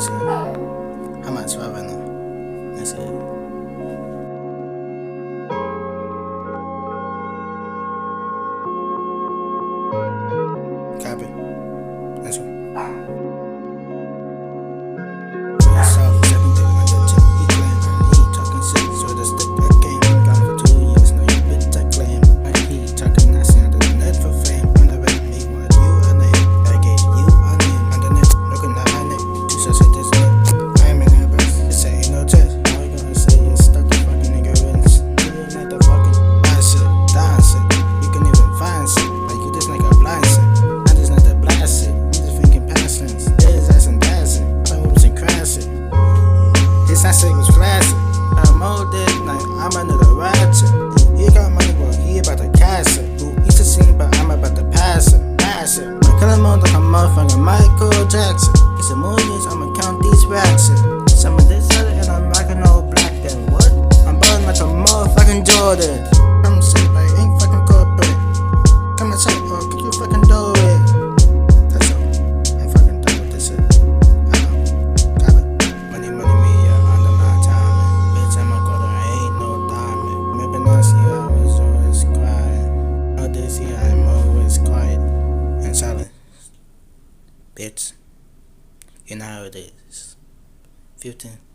That's it. I'm at 12 right now. That's it. Copy. That's it. Ratchet was classic. I'm old dead, like I'm another Ratchet. He got money, but he about to cash it. Who eats a scene, but I'm about to pass it. My color mode like a motherfucking Michael Jackson. It's a millions, I'ma count these racks. Some of this other, and I'm rocking all black. Then what? I'm ballin' like a motherfucking Jordan. I'm sick, but I ain't fucking corporate. Come and check, or can you fucking do it? That's all. I'm fucking done with this shit. I'm always quiet and silent. Bitch, you know how it is. 15.